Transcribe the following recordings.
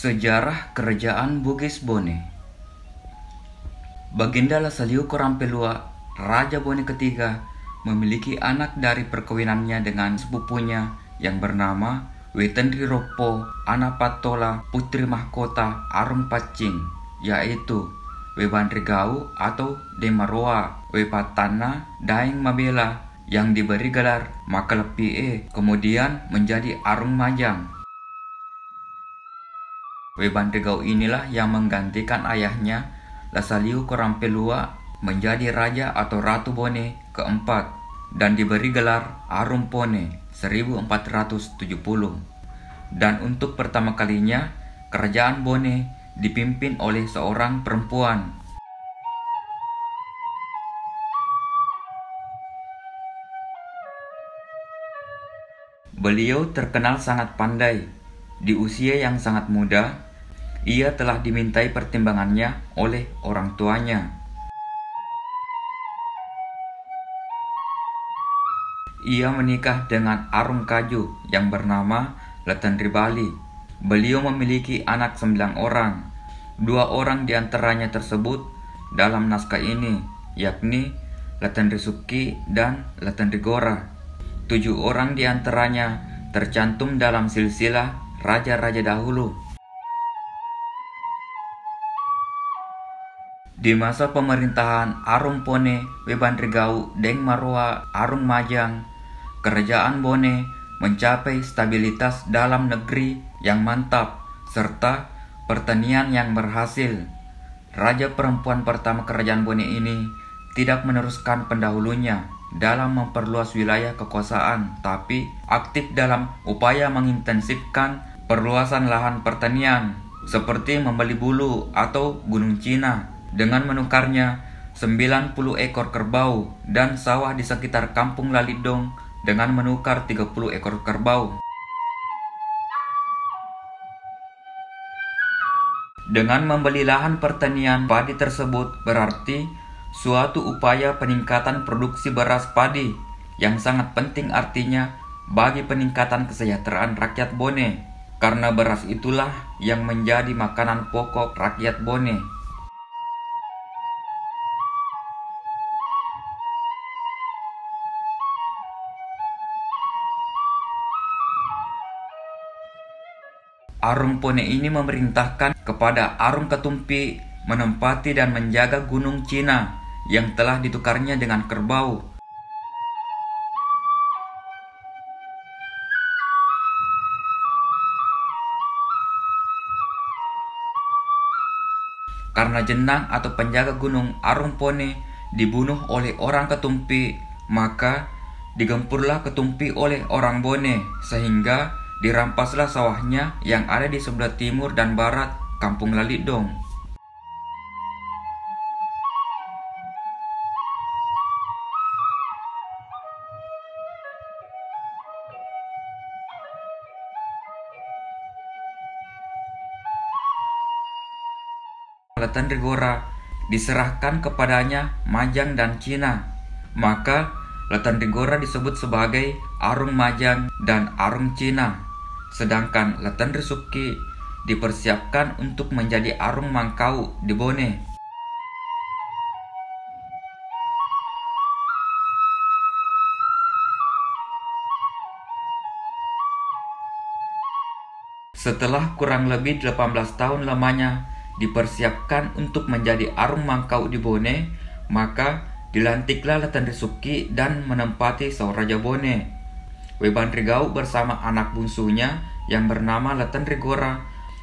Sejarah Kerajaan Bugis Bone. Baginda Lasaliu Korampelua, Raja Bone ketiga, memiliki anak dari perkawinannya dengan sepupunya yang bernama Wetendriropo Anapatola Putri Mahkota Arung Pacing, yaitu Webandrigau atau Demaroa Wepatana Daeng Mabela yang diberi gelar Makalepie, kemudian menjadi Arung Majang. Webandrigau inilah yang menggantikan ayahnya Lasaliu Korampelua menjadi raja atau ratu Bone keempat dan diberi gelar Arum Pone 1470. Dan untuk pertama kalinya kerajaan Bone dipimpin oleh seorang perempuan. Beliau terkenal sangat pandai. Di usia yang sangat muda, ia telah dimintai pertimbangannya oleh orang tuanya. Ia menikah dengan Arung Kaju yang bernama Letendribali. Beliau memiliki anak 9 orang. 2 orang diantaranya tersebut dalam naskah ini, yakni Letendrisuki dan Letendrigora. 7 orang diantaranya tercantum dalam silsilah raja-raja dahulu. Di masa pemerintahan Arum Pone Webandrigau Deng Maroa Arung Majang, kerajaan Bone mencapai stabilitas dalam negeri yang mantap serta pertanian yang berhasil. Raja perempuan pertama kerajaan Bone ini tidak meneruskan pendahulunya dalam memperluas wilayah kekuasaan, tapi aktif dalam upaya mengintensifkan perluasan lahan pertanian seperti membeli bulu atau gunung Cina dengan menukarnya 90 ekor kerbau dan sawah di sekitar kampung Lalidong dengan menukar 30 ekor kerbau. Dengan membeli lahan pertanian padi tersebut berarti suatu upaya peningkatan produksi beras padi yang sangat penting artinya bagi peningkatan kesejahteraan rakyat Bone, karena beras itulah yang menjadi makanan pokok rakyat Bone. Arung Pone ini memerintahkan kepada Arung Ketumpi menempati dan menjaga gunung Cina yang telah ditukarnya dengan kerbau. Karena jenang atau penjaga gunung Arung Pone dibunuh oleh orang Ketumpi, maka digempurlah Ketumpi oleh orang Bone sehingga dirampaslah sawahnya yang ada di sebelah timur dan barat kampung Lalidong. Letendrigora diserahkan kepadanya Majang dan Cina, maka Letendrigora disebut sebagai Arung Majang dan Arung Cina, sedangkan Letendrisuki dipersiapkan untuk menjadi Arung Mangkau di Bone. Setelah kurang lebih 18 tahun lamanya dipersiapkan untuk menjadi Arung Mangkau di Bone, maka dilantiklah Letendrisuki dan menempati Sauraja Bone. Webandrigau bersama anak bungsunya yang bernama Letendrigora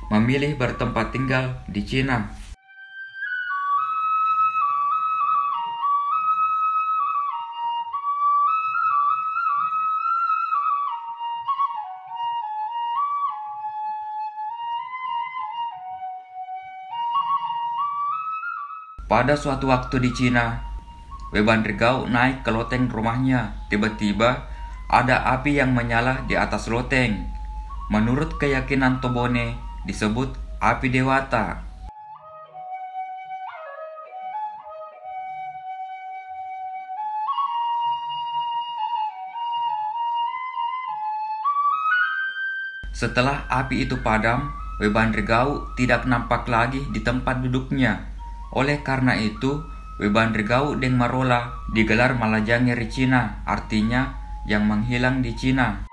memilih bertempat tinggal di Cina. Pada suatu waktu di Cina, Webandrigau naik ke loteng rumahnya. Tiba-tiba ada api yang menyala di atas loteng. Menurut keyakinan Tobone disebut api dewata. Setelah api itu padam, Webandregau tidak nampak lagi di tempat duduknya. Oleh karena itu, Webandregau Deng Marola digelar Malajangir Cina, artinya yang menghilang di Cina.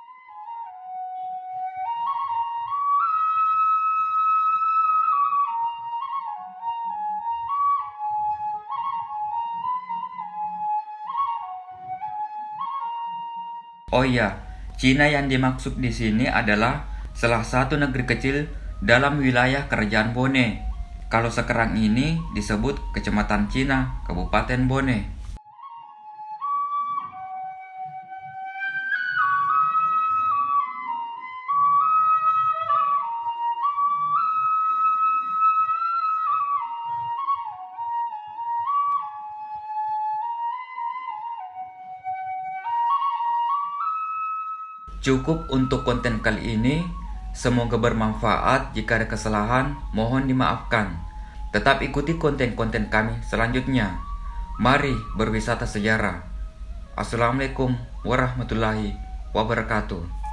Oh iya, Cina yang dimaksud di sini adalah salah satu negeri kecil dalam wilayah Kerajaan Bone. Kalau sekarang ini disebut Kecamatan Cina, Kabupaten Bone. Cukup untuk konten kali ini. Semoga bermanfaat. Jika ada kesalahan, mohon dimaafkan. Tetap ikuti konten-konten kami selanjutnya. Mari berwisata sejarah. Assalamualaikum warahmatullahi wabarakatuh.